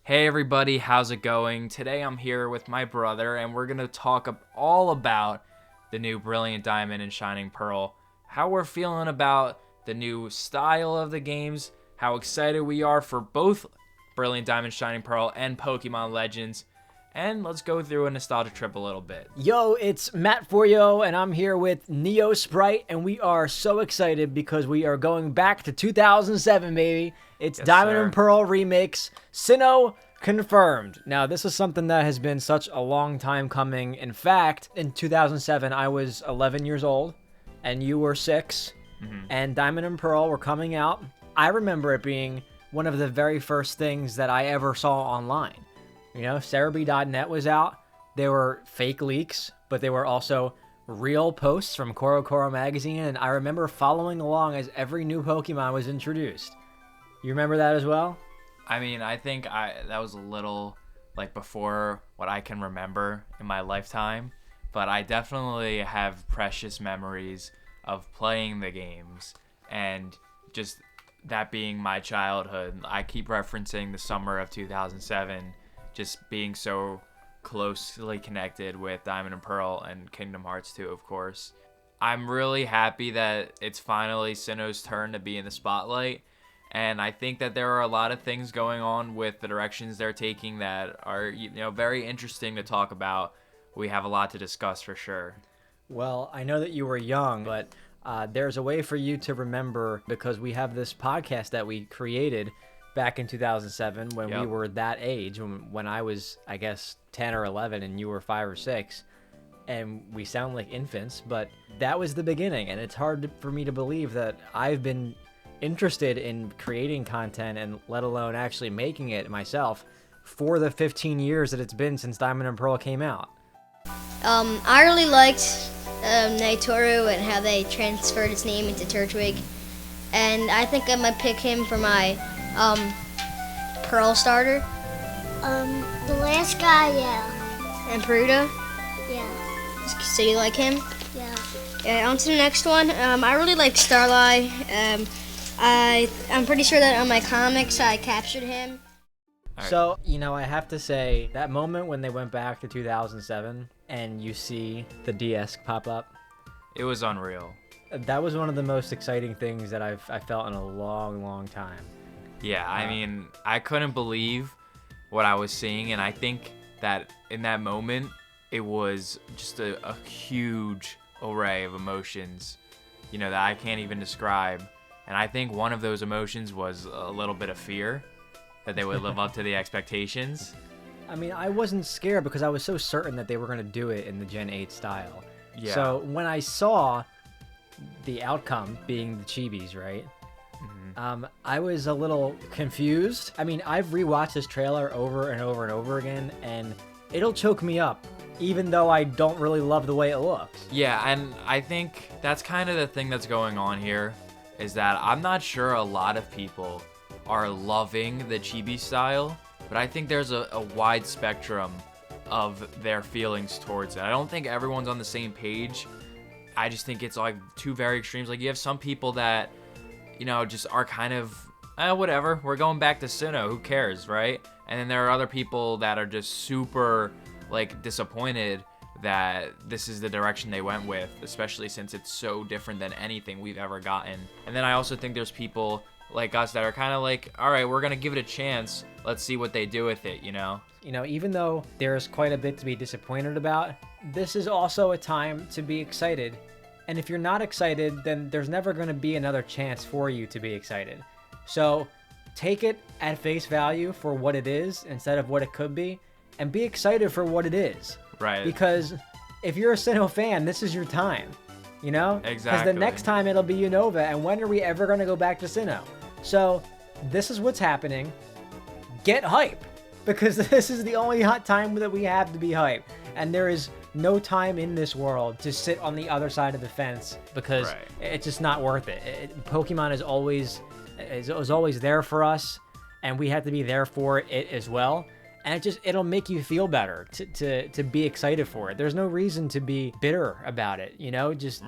Hey everybody, how's it going? Today I'm here with my brother and we're going to talk all about the new Brilliant Diamond and Shining Pearl, how we're feeling about the new style of the games, how excited we are for both Brilliant Diamond, Shining Pearl and Pokemon Legends, and let's go through a nostalgia trip a little bit. Yo, it's Mat4yo, and I'm here with Neo Sprite, and we are so excited because we are going back to 2007, baby. It's Yes, Diamond sir. and Pearl Remakes. Sinnoh confirmed. Now, this is something that has been such a long time coming. In fact, in 2007, I was 11 years old, and you were 6, and Diamond and Pearl were coming out. I remember it being one of the very first things that I ever saw online. You know, Cerebi.net was out. There were fake leaks, but they were also real posts from Koro magazine, and I remember following along as every new Pokemon was introduced. You remember that as well? I mean, I think that was a little like before what I can remember in my lifetime, but I definitely have precious memories of playing the games and just that being my childhood. I keep referencing the summer of 2007, just being so closely connected with Diamond and Pearl and Kingdom Hearts 2, of course. I'm really happy that it's finally Sinnoh's turn to be in the spotlight. And I think that there are a lot of things going on with the directions they're taking that are, very interesting to talk about. We have a lot to discuss for sure. Well, I know that you were young, but there's a way for you to remember because we have this podcast that we created back in 2007 when we were that age, when I was, I guess, 10 or 11 and you were 5 or 6. And we sound like infants, but that was the beginning. And it's hard for me to believe that I've been interested in creating content and let alone actually making it myself for the 15 years that it's been since Diamond and Pearl came out. I really liked Mat4yo and how they transferred his name into Turtwig, and I think I might pick him for my Pearl starter. The last guy, yeah. And Peruta. Yeah. So you like him? Yeah. Yeah. On to the next one. I really like Starlight. I'm pretty sure that on my comics I captured him. Right. So, I have to say, that moment when they went back to 2007 and you see the DS pop up, It was unreal. that was one of the most exciting things that I felt in a long, long time. Yeah, I mean, I couldn't believe what I was seeing, and I think that in that moment, it was just a huge array of emotions, that I can't even describe. And I think one of those emotions was a little bit of fear that they would live up to the expectations. I mean, I wasn't scared because I was so certain that they were going to do it in the Gen 8 style. Yeah. So when I saw the outcome being the chibis, right? I was a little confused. I mean, I've rewatched this trailer over and over and over again, and it'll choke me up, even though I don't really love the way it looks. Yeah, and I think that's kind of the thing that's going on here, is that I'm not sure a lot of people are loving the chibi style, but I think there's a wide spectrum of their feelings towards it. I don't think everyone's on the same page. I just think it's like two very extremes. Like you have some people that, just are kind of, whatever, we're going back to Sinnoh, who cares, right? And then there are other people that are just super, disappointed that this is the direction they went with, especially since it's so different than anything we've ever gotten. And then I also think there's people like us that are kind of like, all right, we're going to give it a chance. Let's see what they do with it, Even though there's quite a bit to be disappointed about, this is also a time to be excited. And if you're not excited, then there's never going to be another chance for you to be excited. So take it at face value for what it is instead of what it could be, and be excited for what it is. Right. Because if you're a Sinnoh fan, this is your time. Exactly. Because the next time it'll be Unova, and when are we ever going to go back to Sinnoh? So this is what's happening. Get hype, because this is the only hot time that we have to be hype, and there is no time in this world to sit on the other side of the fence because it's just not worth it. Pokemon is always there for us, and we have to be there for it as well. And it'll make you feel better to be excited for it. There's no reason to be bitter about it, just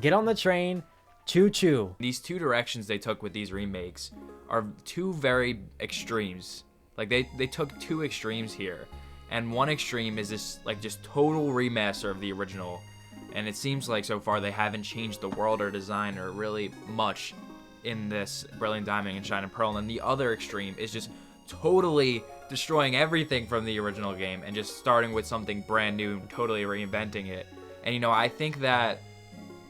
get on the train, choo-choo. These two directions they took with these remakes are two very extremes Like they took two extremes here, and one extreme is this like just total remaster of the original, and it seems like so far they haven't changed the world or design or really much in this Brilliant Diamond and Shining Pearl. And the other extreme is just totally destroying everything from the original game and just starting with something brand new and totally reinventing it. And you know, I think that,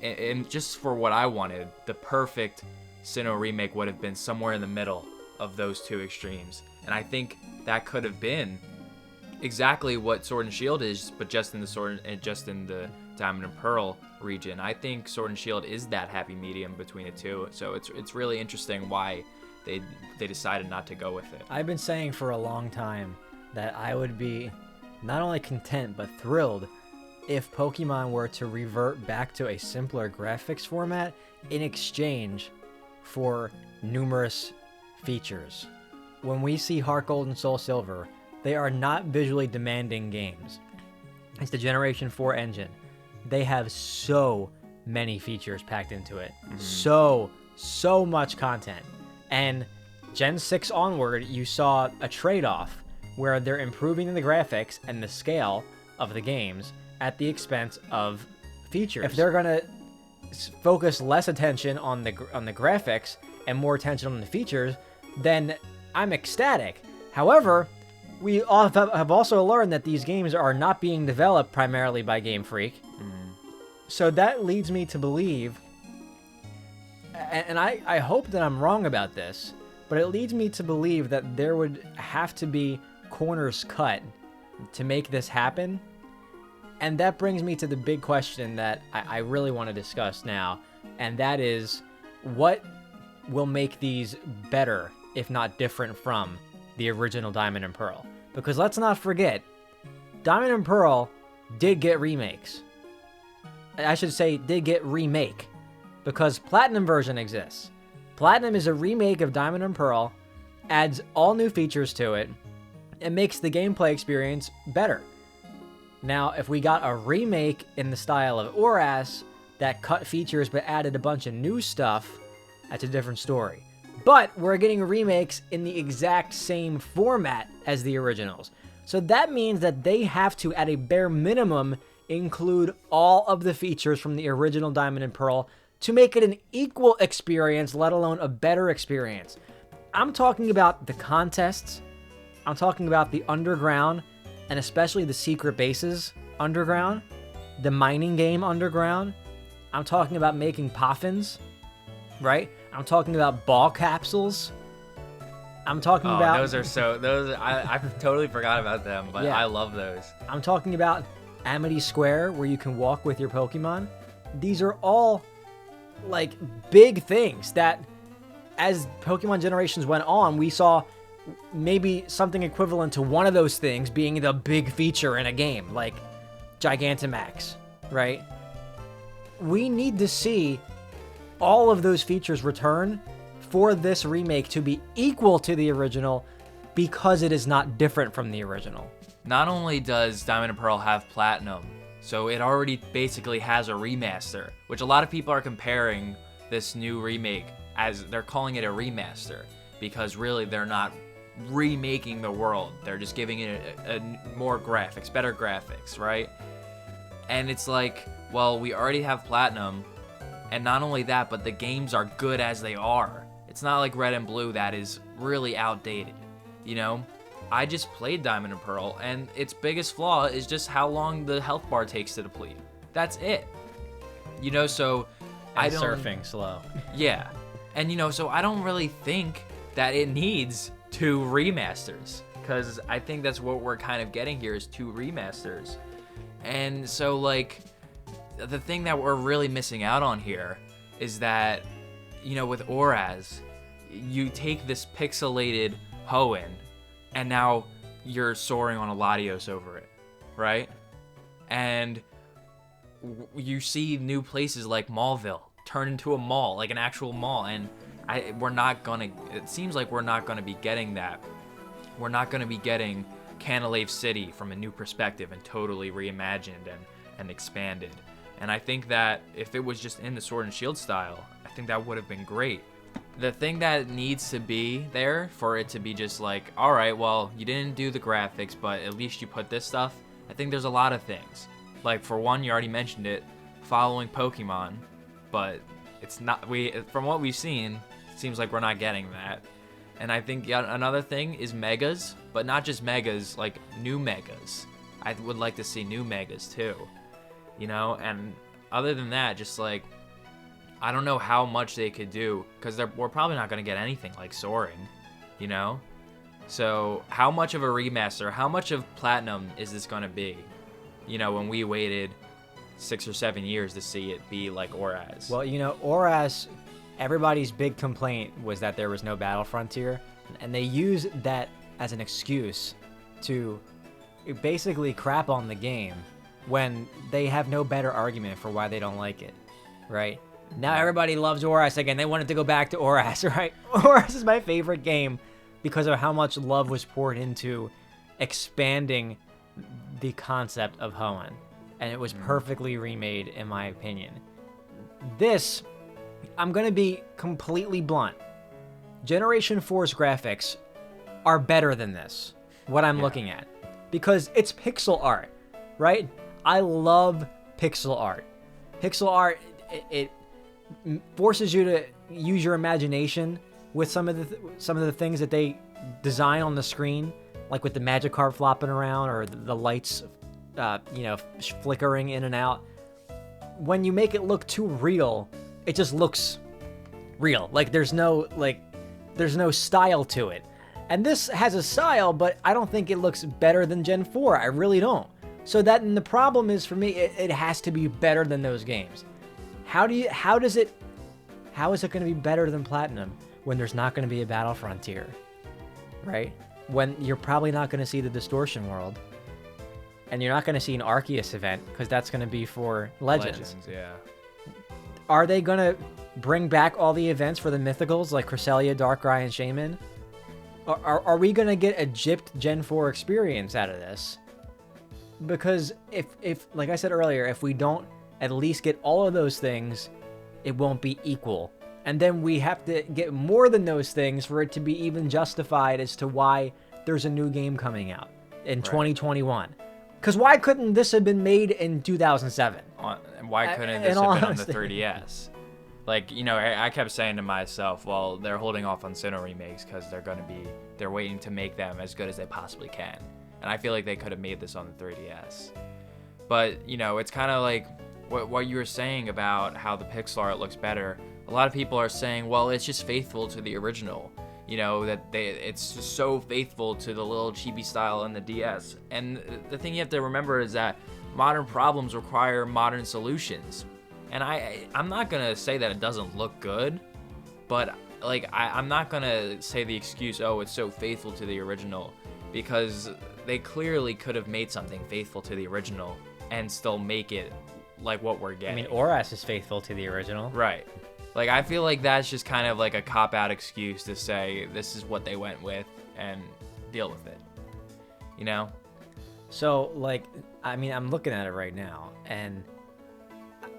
and just for what I wanted, the perfect Sinnoh remake would have been somewhere in the middle of those two extremes. And I think that could have been exactly what Sword and Shield is, but just in the Diamond and Pearl region. I think Sword and Shield is that happy medium between the two. So it's really interesting why they decided not to go with it. I've been saying for a long time that I would be not only content but thrilled if Pokemon were to revert back to a simpler graphics format in exchange for numerous features. When we see Heart Gold and Soul Silver, they are not visually demanding games. It's the Generation 4 engine. They have so many features packed into it. So much content. And Gen 6 onward, you saw a trade-off where they're improving the graphics and the scale of the games at the expense of features. If they're going to focus less attention on the graphics and more attention on the features, then I'm ecstatic. However, we all have also learned that these games are not being developed primarily by Game Freak. So that leads me to believe, and I hope that I'm wrong about this, but it leads me to believe that there would have to be corners cut to make this happen. And that brings me to the big question that I really want to discuss now, and that is, what will make these better, if not different, from the original Diamond and Pearl? Because let's not forget, Diamond and Pearl did get remakes. I should say did get remake, because Platinum version exists. Platinum is a remake of Diamond and Pearl, adds all new features to it, and makes the gameplay experience better. Now, if we got a remake in the style of ORAS that cut features but added a bunch of new stuff, that's a different story. But we're getting remakes in the exact same format as the originals. So that means that they have to, at a bare minimum, include all of the features from the original Diamond and Pearl to make it an equal experience, let alone a better experience. I'm talking about the contests. I'm talking about the underground, and especially the secret bases underground, the mining game underground. I'm talking about making poffins, right? I'm talking about ball capsules. I'm talking about... I totally forgot about them, but yeah. I love those. I'm talking about Amity Square, where you can walk with your Pokemon. These are all, like, big things that, as Pokemon generations went on, we saw maybe something equivalent to one of those things being the big feature in a game, like Gigantamax, right? We need to see all of those features return for this remake to be equal to the original, because it is not different from the original. Not only does Diamond and Pearl have Platinum, so it already basically has a remaster, which a lot of people are comparing this new remake as, they're calling it a remaster, because really they're not remaking the world. They're just giving it a more graphics, better graphics, right? And it's like, well, we already have Platinum, and not only that, but the games are good as they are. It's not like Red and Blue that is really outdated, you know? I just played Diamond and Pearl, and its biggest flaw is just how long the health bar takes to deplete. That's it. You know, so I don't... surfing slow. Yeah. And, you know, so I don't really think that it needs 2 remasters, because I think that's what we're kind of getting here is 2 remasters. And so, like, the thing that we're really missing out on here is that, you know, with ORAS, you take this pixelated Hoenn, and now you're soaring on a Latios over it, right? And you see new places like Mallville turn into a mall, like an actual mall, and it seems like we're not gonna be getting that. We're not gonna be getting Canalave City from a new perspective and totally reimagined and expanded. And I think that if it was just in the Sword and Shield style, I think that would have been great. the thing that needs to be there for it to be just like, all right, well, you didn't do the graphics, but at least you put this stuff. I think there's a lot of things. Like, for one, you already mentioned it, following Pokemon, but it's not, from what we've seen, it seems like we're not getting that. And I think another thing is megas, but not just megas, like new megas. I would like to see new megas too, you know? And other than that, just like, I don't know how much they could do, because we're probably not going to get anything like Soaring, you know? So how much of a remaster, how much of Platinum is this going to be? You know, when we waited 6 or 7 years to see it be like ORAS. Well, you know, ORAS, everybody's big complaint was that there was no Battle Frontier, and they use that as an excuse to basically crap on the game when they have no better argument for why they don't like it, right? Now everybody loves ORAS again. They wanted to go back to ORAS, right? ORAS is my favorite game because of how much love was poured into expanding the concept of Hoenn. And it was perfectly remade, in my opinion. This, I'm going to be completely blunt. Generation 4's graphics are better than this, what I'm looking at. Because it's pixel art, right? I love pixel art. Pixel art, it forces you to use your imagination with some of the things that they design on the screen, like with the Magikarp flopping around or the lights, flickering in and out. When you make it look too real, it just looks real. Like there's no style to it. And this has a style, but I don't think it looks better than Gen 4. I really don't. So the problem is for me, it has to be better than those games. How is it going to be better than Platinum when there's not going to be a Battle Frontier, right? When you're probably not going to see the Distortion World, and you're not going to see an Arceus event because that's going to be for Legends. Yeah. Are they going to bring back all the events for the Mythicals like Cresselia, Darkrai, and Shaman? Are we going to get a gypped Gen 4 experience out of this? Because if like I said earlier, if we don't at least get all of those things, it won't be equal. And then we have to get more than those things for it to be even justified as to why there's a new game coming out in 2021. Because why couldn't this have been made in 2007? And why couldn't this have been on the 3DS? Like, you know, I kept saying to myself, well, they're holding off on Sinnoh remakes because they're waiting to make them as good as they possibly can. And I feel like they could have made this on the 3DS. But, you know, it's kind of like what you were saying about how the pixel art looks better. A lot of people are saying, well, it's just faithful to the original. You know, that it's just so faithful to the little chibi style in the DS. And the thing you have to remember is that modern problems require modern solutions. And I'm not going to say that it doesn't look good, but like I'm not going to say the excuse, oh, it's so faithful to the original, because they clearly could have made something faithful to the original and still make it like what we're getting. I mean, ORAS is faithful to the original. Right. Like, I feel like that's just kind of like a cop-out excuse to say this is what they went with and deal with it. You know? So, like, I mean, I'm looking at it right now, and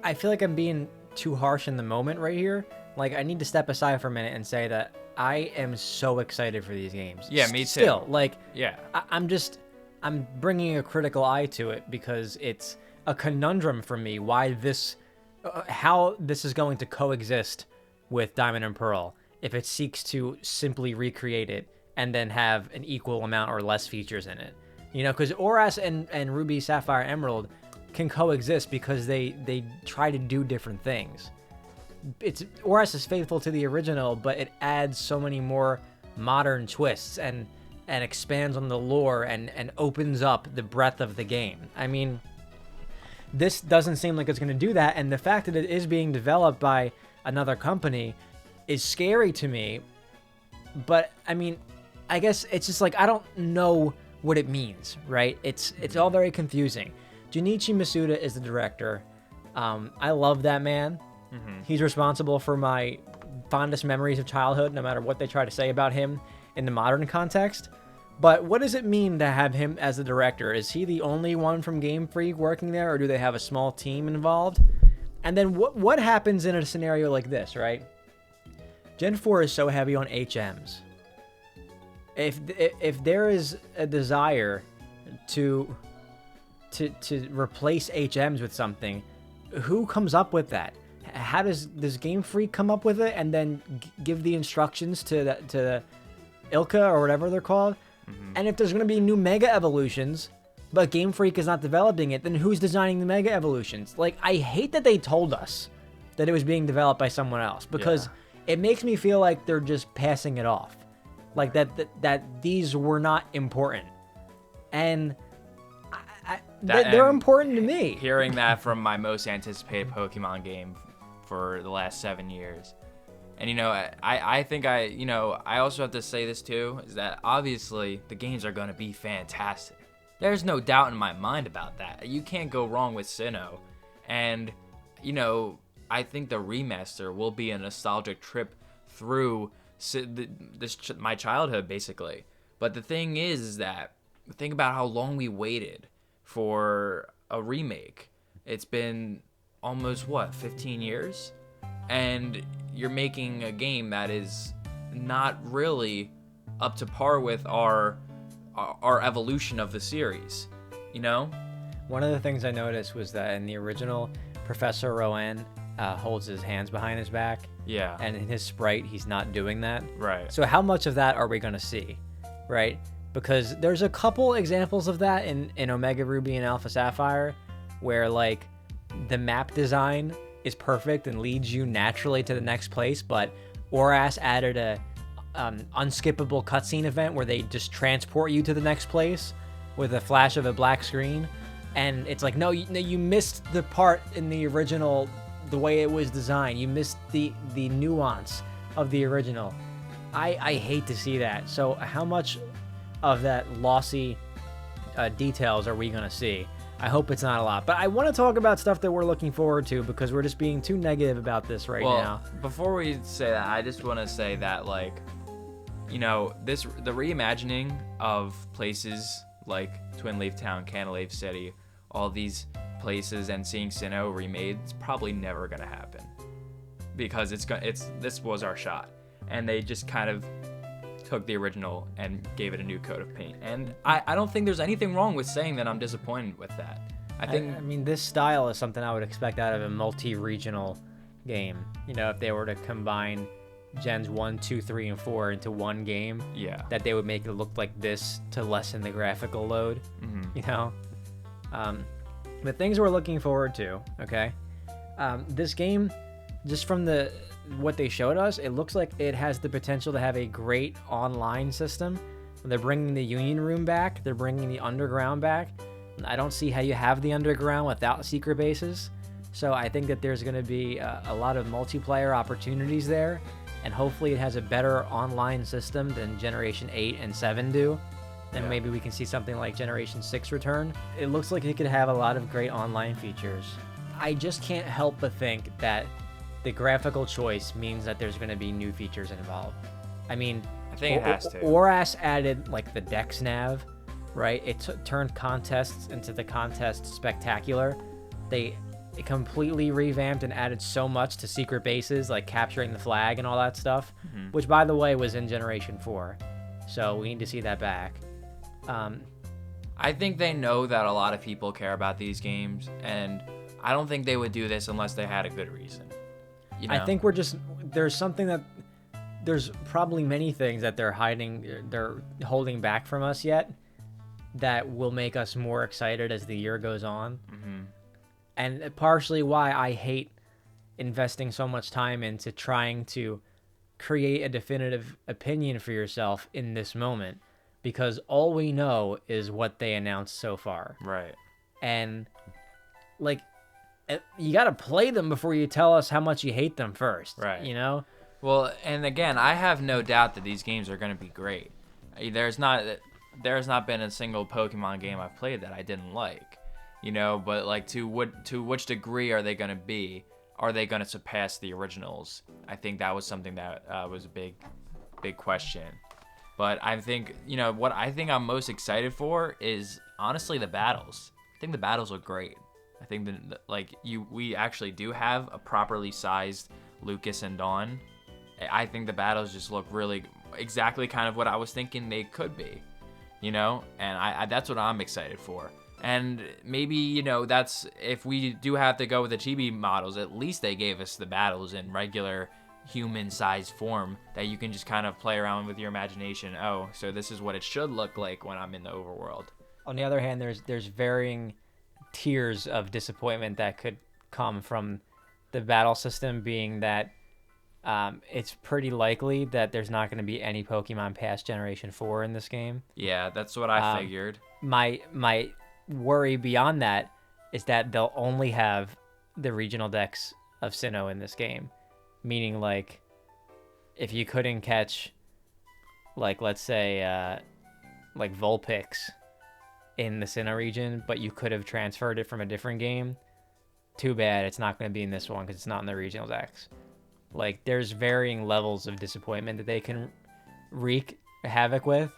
I feel like I'm being too harsh in the moment right here. Like, I need to step aside for a minute and say that I am so excited for these games. Yeah, me too. Still, like, yeah. I'm bringing a critical eye to it because it's a conundrum for me why how this is going to coexist with Diamond and Pearl if it seeks to simply recreate it and then have an equal amount or less features in it. You know, because ORAS and Ruby, Sapphire, Emerald can coexist because they try to do different things. ORAS is faithful to the original, but it adds so many more modern twists and expands on the lore and opens up the breadth of the game. I mean, this doesn't seem like it's going to do that, and the fact that it is being developed by another company is scary to me. But I mean, I guess it's just like I don't know what it means, right? It's all very confusing. Junichi Masuda is the director. I love that man. Mm-hmm. He's responsible for my fondest memories of childhood, no matter what they try to say about him in the modern context. But what does it mean to have him as the director? Is he the only one from Game Freak working there, or do they have a small team involved? And then what happens in a scenario like this, right? Gen 4 is so heavy on HMs. If there is a desire to replace HMs with something, who comes up with that? How does Game Freak come up with it and then give the instructions to Ilka or whatever they're called? And if there's going to be new Mega Evolutions, but Game Freak is not developing it, then who's designing the Mega Evolutions? Like, I hate that they told us that it was being developed by someone else, because it makes me feel like they're just passing it off. Like that these were not important. And they're important to me. Hearing that from my most anticipated Pokemon game for the last 7 years. And, you know, I think I also have to say this too, is that obviously the games are going to be fantastic. There's no doubt in my mind about that. You can't go wrong with Sinnoh. And, you know, I think the remaster will be a nostalgic trip through my childhood, basically. But the thing is that, think about how long we waited for a remake. It's been almost, 15 years? And you're making a game that is not really up to par with our evolution of the series, you know? One of the things I noticed was that in the original, Professor Rowan holds his hands behind his back. Yeah. And in his sprite, he's not doing that. Right. So how much of that are we going to see, right? Because there's a couple examples of that in Omega Ruby and Alpha Sapphire, where, like, the map design is perfect and leads you naturally to the next place, but ORAS added a unskippable cutscene event where they just transport you to the next place with a flash of a black screen, and it's like, no, you missed the part in the original, the way it was designed. You missed the nuance of the original. I hate to see that. So how much of that lossy details are we gonna see? I hope it's not a lot. But I want to talk about stuff that we're looking forward to, because we're just being too negative about this now. Well, before we say that, I just want to say that, like, you know, the reimagining of places like Twin Leaf Town, Canalave City, all these places, and seeing Sinnoh remade, it's probably never gonna happen, because this was our shot, and they just kind of took the original and gave it a new coat of paint. And I don't think there's anything wrong with saying that I'm disappointed with that. I mean, this style is something I would expect out of a multi-regional game. You know, if they were to combine Gens 1, 2, 3, and 4 into one game, that they would make it look like this to lessen the graphical load, you know? But things we're looking forward to, okay? This game, just from what they showed us, it looks like it has the potential to have a great online system. They're bringing the Union Room back. They're bringing the Underground back. I don't see how you have the Underground without secret bases. So I think that there's going to be a lot of multiplayer opportunities there. And hopefully it has a better online system than Generation 8 and 7 do. And maybe we can see something like Generation 6 return. It looks like it could have a lot of great online features. I just can't help but think that the graphical choice means that there's going to be new features involved. I mean, I think it has to. ORAS added, like, the Dex Nav, right? It turned contests into the Contest Spectacular. It completely revamped and added so much to secret bases, like capturing the flag and all that stuff, which, by the way, was in Generation 4. So we need to see that back. I think they know that a lot of people care about these games, and I don't think they would do this unless they had a good reason. You know? I think there's probably many things that they're holding back from us yet that will make us more excited as the year goes on. And partially why I hate investing so much time into trying to create a definitive opinion for yourself in this moment, because all we know is what they announced so far. Right. And, like, you got to play them before you tell us how much you hate them first. Right. You know? Well, and again, I have no doubt that these games are going to be great. There's not been a single Pokemon game I've played that I didn't like, you know, but, like, to which degree are they going to be? Are they going to surpass the originals? I think that was something that was a big question. But I think, you know, what I think I'm most excited for is, honestly, the battles. I think the battles look great. I think that, like, we actually do have a properly sized Lucas and Dawn, I think the battles just look really exactly kind of what I was thinking they could be, you know? And I that's what I'm excited for. And maybe, you know, that's if we do have to go with the chibi models, at least they gave us the battles in regular human-sized form that you can just kind of play around with your imagination. Oh, so this is what it should look like when I'm in the overworld. On the other hand, there's varying tiers of disappointment that could come from the battle system, being that it's pretty likely that there's not going to be any Pokemon past Generation 4 in this game. Yeah, that's what I figured. My worry beyond that is that they'll only have the regional decks of Sinnoh in this game, meaning like if you couldn't catch, like, let's say like Vulpix in the Sinnoh region, but you could have transferred it from a different game, too bad it's not going to be in this one because it's not in the regional decks. Like, there's varying levels of disappointment that they can wreak havoc with.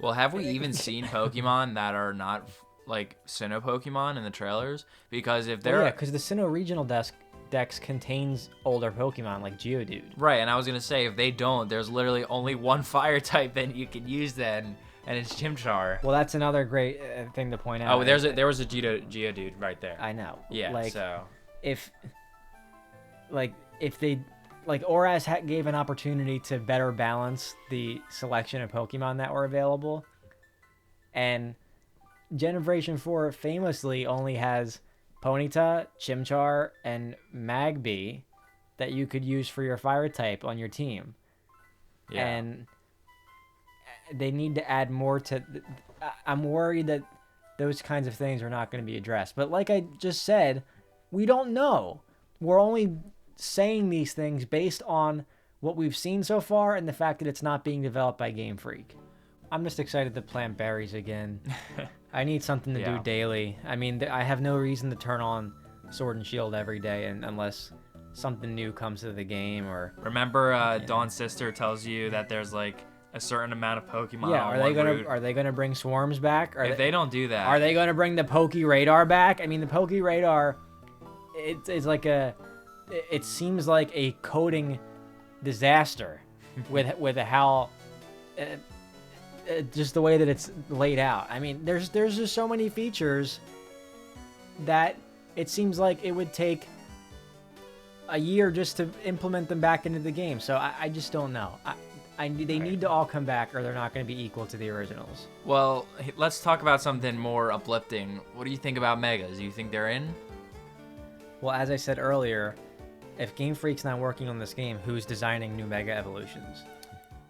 Well, have we even seen Pokemon that are not like Sinnoh Pokemon in the trailers? Because if they're... Well, yeah, because the Sinnoh regional decks contains older Pokemon like Geodude. Right, and I was going to say, if they don't, there's literally only one fire type that you can use then, and it's Chimchar. Well, that's another great thing to point out. Oh, there was a Geodude right there. I know. Yeah, like, so... If they... Like, ORAS gave an opportunity to better balance the selection of Pokemon that were available. And Generation 4 famously only has Ponyta, Chimchar, and Magby that you could use for your fire type on your team. Yeah. And they need to add more to... I'm worried that those kinds of things are not going to be addressed. But like I just said, we don't know. We're only saying these things based on what we've seen so far and the fact that it's not being developed by Game Freak. I'm just excited to plant berries again. I need something to do daily. I mean, I have no reason to turn on Sword and Shield every day unless something new comes to the game. Or remember, Dawn's sister tells you that there's like a certain amount of Pokemon. Yeah, are they gonna bring swarms back? If they don't do that, are they gonna bring the Poke Radar back? I mean, the Poke Radar, it's like it seems like a coding disaster with how just the way that it's laid out. I mean, there's just so many features that it seems like it would take a year just to implement them back into the game. So I just don't know. They need to all come back or they're not going to be equal to the originals. Well, let's talk about something more uplifting. What do you think about Megas? Do you think they're in? Well, as I said earlier, if Game Freak's not working on this game, who's designing new Mega Evolutions?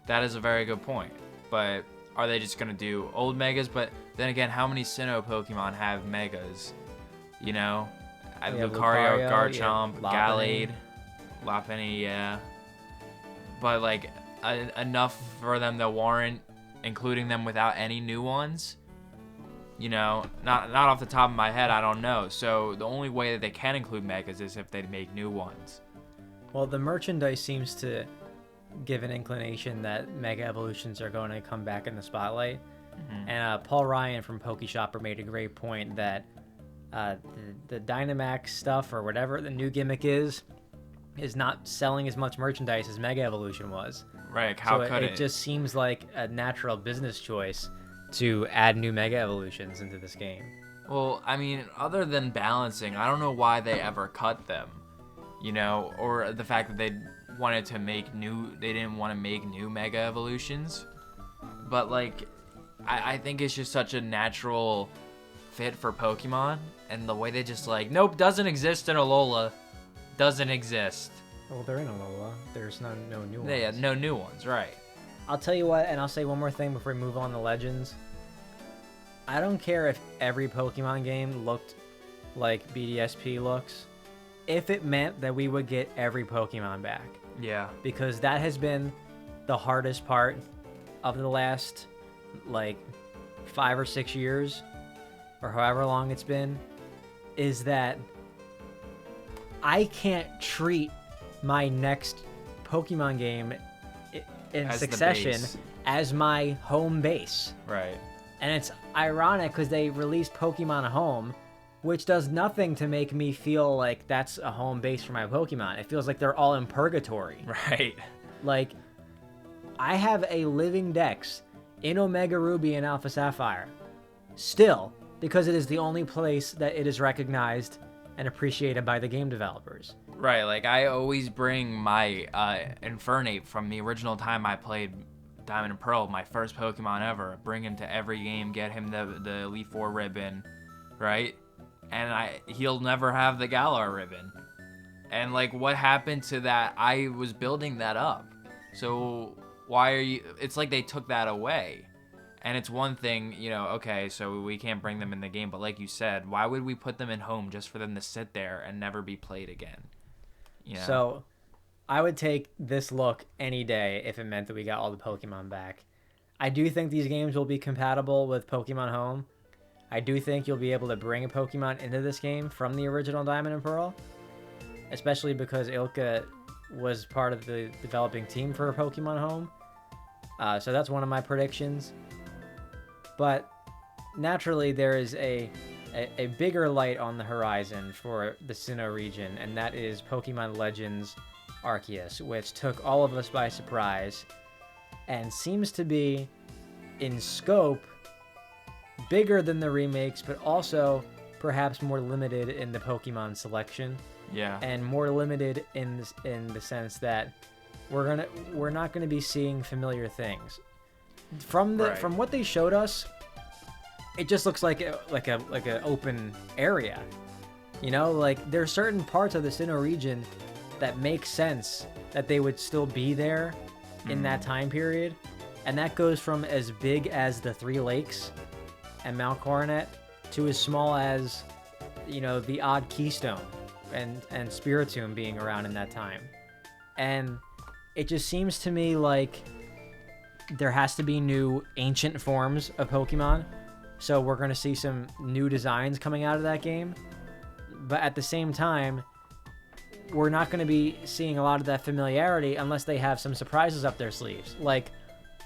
That is a very good point. But are they just going to do old Megas? But then again, how many Sinnoh Pokemon have Megas? You know? Lucario, Garchomp, Gallade, Lopunny, yeah. But, like, enough for them to warrant including them without any new ones? You know, not off the top of my head, I don't know. So the only way that they can include Megas is if they make new ones. Well, the merchandise seems to give an inclination that Mega Evolutions are going to come back in the spotlight. Mm-hmm. And Paul Ryan from Pokeshopper made a great point that the Dynamax stuff or whatever the new gimmick is not selling as much merchandise as Mega Evolution was. Right, how could it? It just seems like a natural business choice to add new Mega Evolutions into this game. Well, I mean, other than balancing, I don't know why they ever cut them, you know, or the fact that they didn't want to make new Mega Evolutions. But, like, I think it's just such a natural fit for Pokemon, and the way they just like, nope, doesn't exist in Alola, doesn't exist. Well, they're in Alola. There's no new ones. Yeah, no new ones, right. I'll tell you what, and I'll say one more thing before we move on to Legends. I don't care if every Pokemon game looked like BDSP looks, if it meant that we would get every Pokemon back. Yeah. Because that has been the hardest part of the last, like, 5 or 6 years, or however long it's been, is that I can't treat my next Pokemon game in succession as my home base. Right. And it's ironic because they released Pokemon Home, which does nothing to make me feel like that's a home base for my Pokemon. It feels like they're all in purgatory. Right. Like, I have a living Dex in Omega Ruby and Alpha Sapphire. Still, because it is the only place that it is recognized and appreciated by the game developers. Right, like I always bring my Infernape from the original time I played Diamond and Pearl, my first Pokemon ever. Bring him to every game, get him the Elite Four ribbon, right? And he'll never have the Galar ribbon. And like, what happened to that? I was building that up. So why are you? It's like they took that away. And it's one thing, okay, so we can't bring them in the game, but like you said, why would we put them in home just for them to sit there and never be played again? So I would take this look any day if it meant that we got all the Pokemon back. I do think these games will be compatible with Pokemon Home. I do think you'll be able to bring a Pokemon into this game from the original Diamond and Pearl, especially because Ilka was part of the developing team for Pokemon Home. So that's one of my predictions. But naturally, there is a bigger light on the horizon for the Sinnoh region, and that is Pokemon Legends Arceus, which took all of us by surprise and seems to be, in scope, bigger than the remakes, but also perhaps more limited in the Pokemon selection. Yeah. And more limited in the sense that we're not gonna be seeing familiar things. From what they showed us, it just looks like an open area. Like there are certain parts of the Sinnoh region that make sense that they would still be there in that time period, and that goes from as big as the Three Lakes and Mount Coronet to as small as the odd Keystone and Spiritomb being around in that time. And it just seems to me like there has to be new ancient forms of Pokemon, so we're going to see some new designs coming out of that game. But at the same time, we're not going to be seeing a lot of that familiarity unless they have some surprises up their sleeves. Like,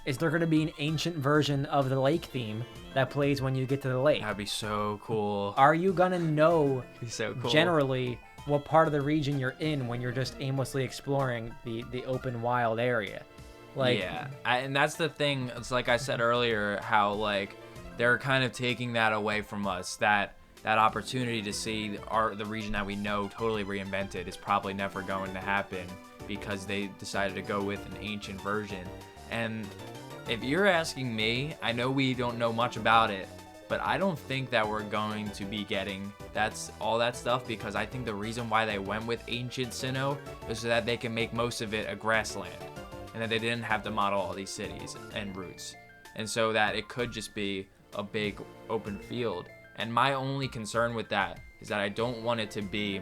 is there going to be an ancient version of the lake theme that plays when you get to the lake? That'd be so cool. Are you going to know so cool. Generally what part of the region you're in when you're just aimlessly exploring the open wild area? Like, yeah, and that's the thing. It's like I said earlier, how like they're kind of taking that away from us. That opportunity to see the region that we know totally reinvented is probably never going to happen because they decided to go with an ancient version. And if you're asking me, I know we don't know much about it, but I don't think that we're going to be getting all that stuff, because I think the reason why they went with ancient Sinnoh is so that they can make most of it a grassland, and that they didn't have to model all these cities and routes, and so that it could just be a big open field. And my only concern with that is that I don't want it to be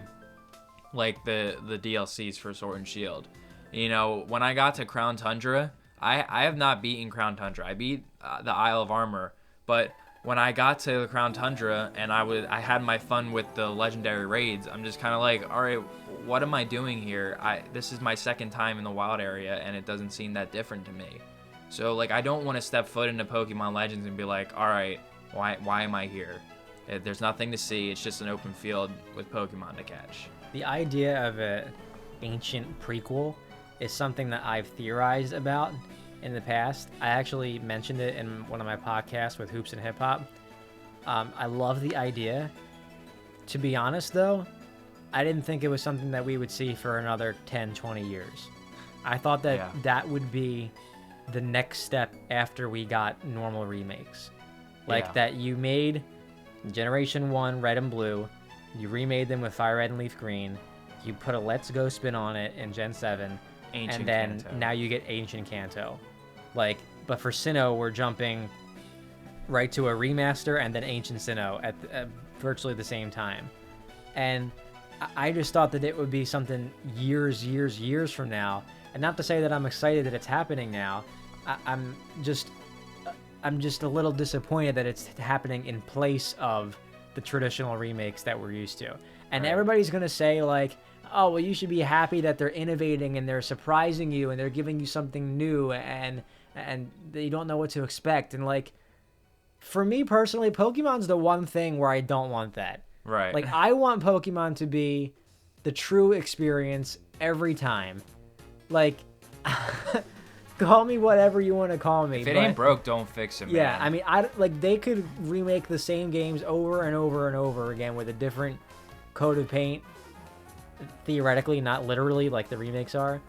like the DLCs for Sword and Shield. When I got to Crown Tundra, I have not beaten Crown Tundra. I beat the Isle of Armor, but when I got to the Crown Tundra and I had my fun with the legendary raids, I'm just kind of like, all right, what am I doing here? This is my second time in the wild area, and it doesn't seem that different to me. So like, I don't want to step foot into Pokemon Legends and be like, all right, why am I here? There's nothing to see. It's just an open field with Pokemon to catch. The idea of an ancient prequel is something that I've theorized about in the past. I actually mentioned it in one of my podcasts with Hoops and Hip Hop. I love the idea. To be honest, though, I didn't think it was something that we would see for another 10, 20 years. I thought that that would be the next step after we got normal remakes. Like that you made Generation 1 Red and Blue, you remade them with Fire Red and Leaf Green, you put a Let's Go spin on it in Gen 7, and then now you get Ancient Kanto. Like, but for Sinnoh, we're jumping right to a remaster and then Ancient Sinnoh at virtually the same time. And I just thought that it would be something years from now. And not to say that I'm excited that it's happening now. I'm just a little disappointed that it's happening in place of the traditional remakes that we're used to. And everybody's going to say like, oh, well, you should be happy that they're innovating and they're surprising you and they're giving you something new and you don't know what to expect. And like, for me personally, Pokemon's the one thing where I don't want that. Right. Like, I want Pokemon to be the true experience every time. Like, Call me whatever you want to call me. If it ain't broke, don't fix it, man. Yeah, I mean, they could remake the same games over and over and over again with a different coat of paint, theoretically, not literally, like the remakes are.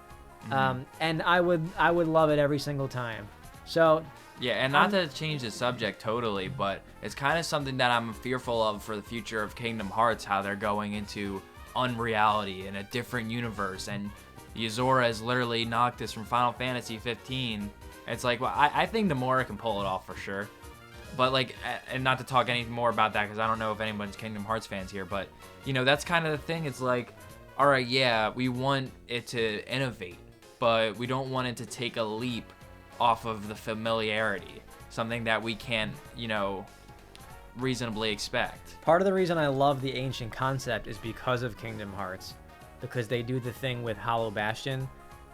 And I would love it every single time. So yeah, and not to change the subject totally, but it's kind of something that I'm fearful of for the future of Kingdom Hearts, how they're going into unreality in a different universe, and Yuzora is literally Noctis from Final Fantasy 15. It's like, well, I think Nomura can pull it off for sure. But like, and not to talk any more about that because I don't know if anyone's Kingdom Hearts fans here, but you know, that's kind of the thing. It's like, all right, yeah, we want it to innovate, but we don't want it to take a leap off of the familiarity, something that we can't, you know, reasonably expect. Part of the reason I love the ancient concept is because of Kingdom Hearts, because they do the thing with Hollow Bastion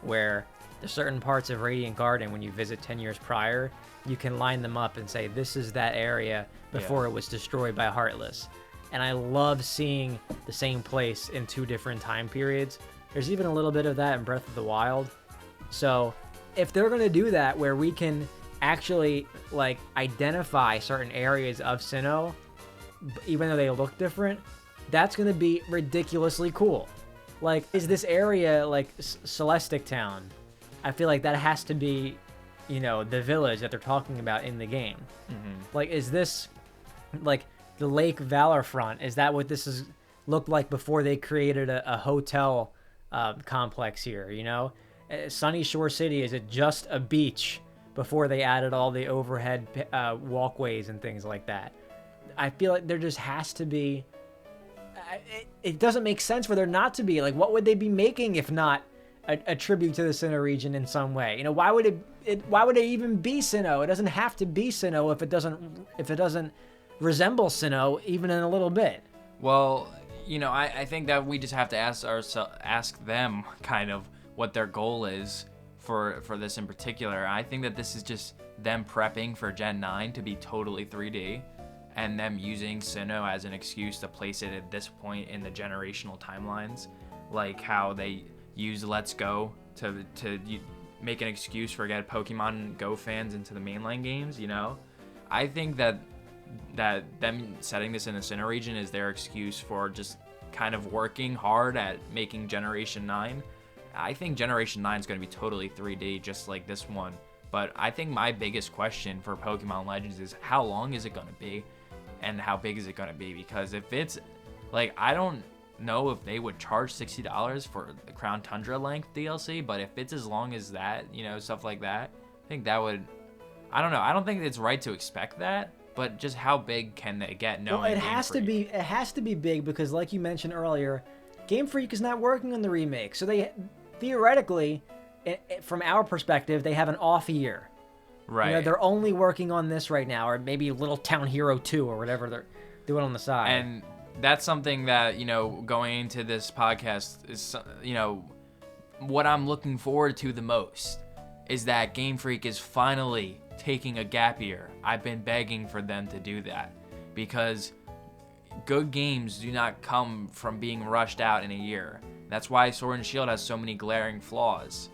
where there's certain parts of Radiant Garden when you visit 10 years prior, you can line them up and say this is that area before it was destroyed by Heartless. And I love seeing the same place in 2 different time periods. There's even a little bit of that in Breath of the Wild. So if they're going to do that where we can actually like identify certain areas of Sinnoh, even though they look different, that's going to be ridiculously cool. Like, is this area like Celestic Town? I feel like that has to be, you know, the village that they're talking about in the game. Like, is this like the Lake Valorfront? Is that what this is looked like before they created a hotel complex here, you know? Sunny Shore City, is it just a beach before they added all the overhead walkways and things like that? I feel like there just has to be... It doesn't make sense for there not to be. Like, what would they be making if not a tribute to the Sinnoh region in some way? You know, why would it even be Sinnoh? It doesn't have to be Sinnoh if it doesn't resemble Sinnoh even in a little bit. Well, you know, I think that we just have to ask them kind of what their goal is for this in particular. I think that this is just them prepping for Gen 9 to be totally 3D, and them using Sinnoh as an excuse to place it at this point in the generational timelines, like how they use Let's Go to make an excuse for get Pokemon Go fans into the mainline games, you know? I think that them setting this in the Sinnoh region is their excuse for just kind of working hard at making Generation 9. I think Generation 9 is going to be totally 3D, just like this one. But I think my biggest question for Pokemon Legends is how long is it going to be? And how big is it going to be? Because if it's, like, I don't know if they would charge $60 for the Crown Tundra length DLC, but if it's as long as that, you know, stuff like that, I think that would, I don't know. I don't think it's right to expect that, but just how big can they get? Well, it has to be big because, like you mentioned earlier, Game Freak is not working on the remake. So they, theoretically, from our perspective, they have an off year. Right. You know, they're only working on this right now, or maybe Little Town Hero 2 or whatever they're doing on the side. And that's something that, you know, going into this podcast is, you know, what I'm looking forward to the most is that Game Freak is finally taking a gap year. I've been begging for them to do that because good games do not come from being rushed out in a year. That's why Sword and Shield has so many glaring flaws.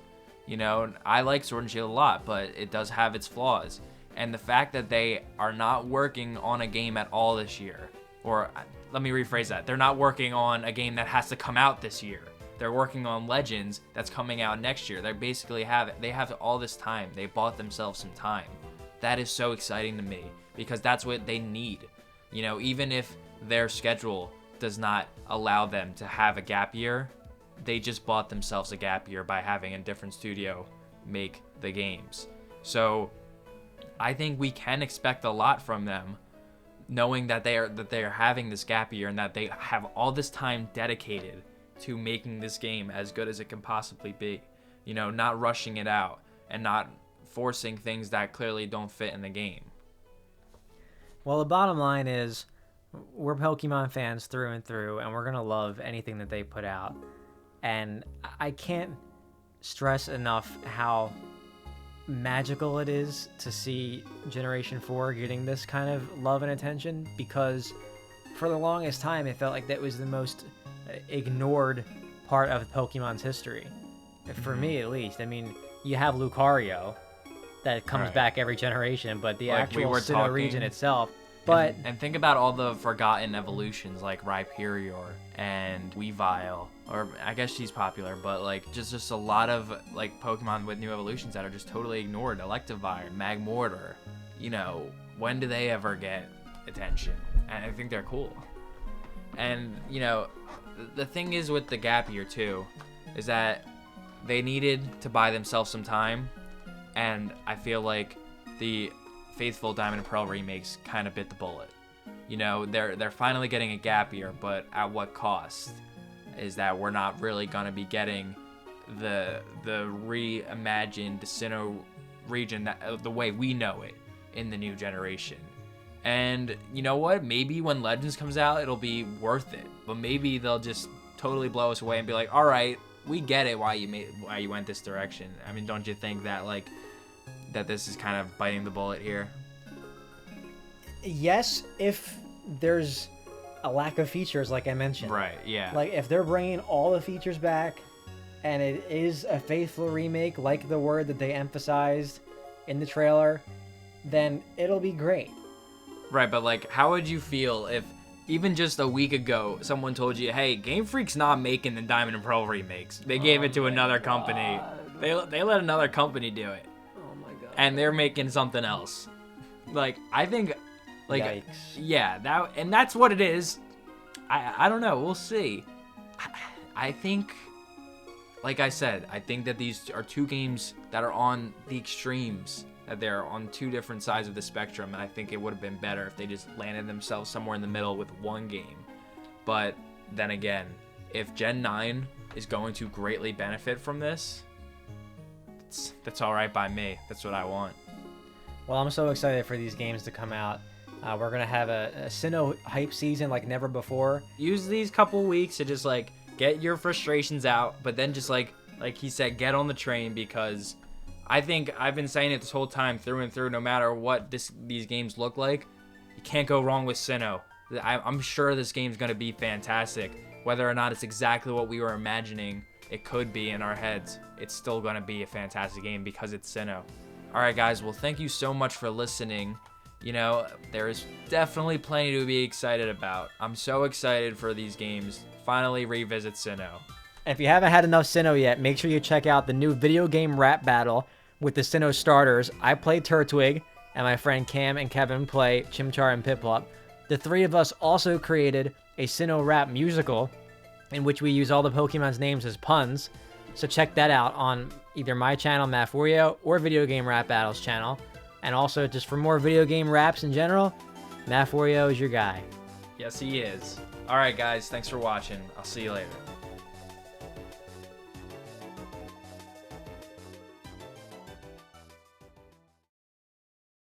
You know, I like Sword and Shield a lot, but it does have its flaws. And the fact that they are not working on a game at all this year, or let me rephrase that, they're not working on a game that has to come out this year. They're working on Legends that's coming out next year. They basically have all this time. They bought themselves some time. That is so exciting to me because that's what they need. You know, even if their schedule does not allow them to have a gap year, they just bought themselves a gap year by having a different studio make the games. So I think we can expect a lot from them, knowing that they are having this gap year and that they have all this time dedicated to making this game as good as it can possibly be. You know, not rushing it out and not forcing things that clearly don't fit in the game. Well, the bottom line is we're Pokemon fans through and through, and we're going to love anything that they put out. And I can't stress enough how magical it is to see Generation 4 getting this kind of love and attention, because for the longest time it felt like that was the most ignored part of Pokemon's history. For me, at least. I mean, you have Lucario that comes back every generation, but the actual Sinnoh region itself. But and think about all the forgotten evolutions like Rhyperior and Weavile, or I guess she's popular, but like just a lot of like Pokemon with new evolutions that are just totally ignored. Electivire, Magmortar, you know, when do they ever get attention? And I think they're cool. And you know, the thing is with the gap year too, is that they needed to buy themselves some time, and I feel like the faithful Diamond and Pearl remakes kind of bit the bullet. You know, they're finally getting a gap year, but at what cost? Is that we're not really gonna be getting the reimagined Sinnoh region that, the way we know it in the new generation. And you know what? Maybe when Legends comes out, it'll be worth it. But maybe they'll just totally blow us away and be like, all right, we get it why you went this direction. I mean, don't you think that that this is kind of biting the bullet here? Yes, if there's a lack of features, like I mentioned. Right, yeah. Like, if they're bringing all the features back, and it is a faithful remake, like the word that they emphasized in the trailer, then it'll be great. Right, but like, how would you feel if even just a week ago someone told you, hey, Game Freak's not making the Diamond and Pearl remakes. They gave it to another company. They let another company do it. And they're making something else. Like, I think, like, yikes. Yeah, that's what it is. I don't know. We'll see. I think, like I said, I think that these are two games that are on the extremes. That they're on two different sides of the spectrum, and I think it would have been better if they just landed themselves somewhere in the middle with one game. But then again, if Gen 9 is going to greatly benefit from this, that's all right by me. That's what I want. Well, I'm so excited for these games to come out. We're going to have a Sinnoh hype season like never before. Use these couple weeks to just, like, get your frustrations out, but then just, like he said, get on the train, because I think I've been saying it this whole time through and through, no matter what these games look like, you can't go wrong with Sinnoh. I'm sure this game's going to be fantastic. Whether or not it's exactly what we were imagining it could be in our heads, it's still going to be a fantastic game because it's Sinnoh. Alright guys, well thank you so much for listening. You know, there is definitely plenty to be excited about. I'm so excited for these games. Finally revisit Sinnoh. If you haven't had enough Sinnoh yet, make sure you check out the new video game rap battle with the Sinnoh starters. I play Turtwig, and my friend Cam and Kevin play Chimchar and Piplup. The three of us also created a Sinnoh rap musical in which we use all the Pokemon's names as puns. So check that out on either my channel, Mat4yo, or Video Game Rap Battles channel. And also, just for more video game raps in general, Mat4yo is your guy. Yes, he is. Alright guys, thanks for watching. I'll see you later.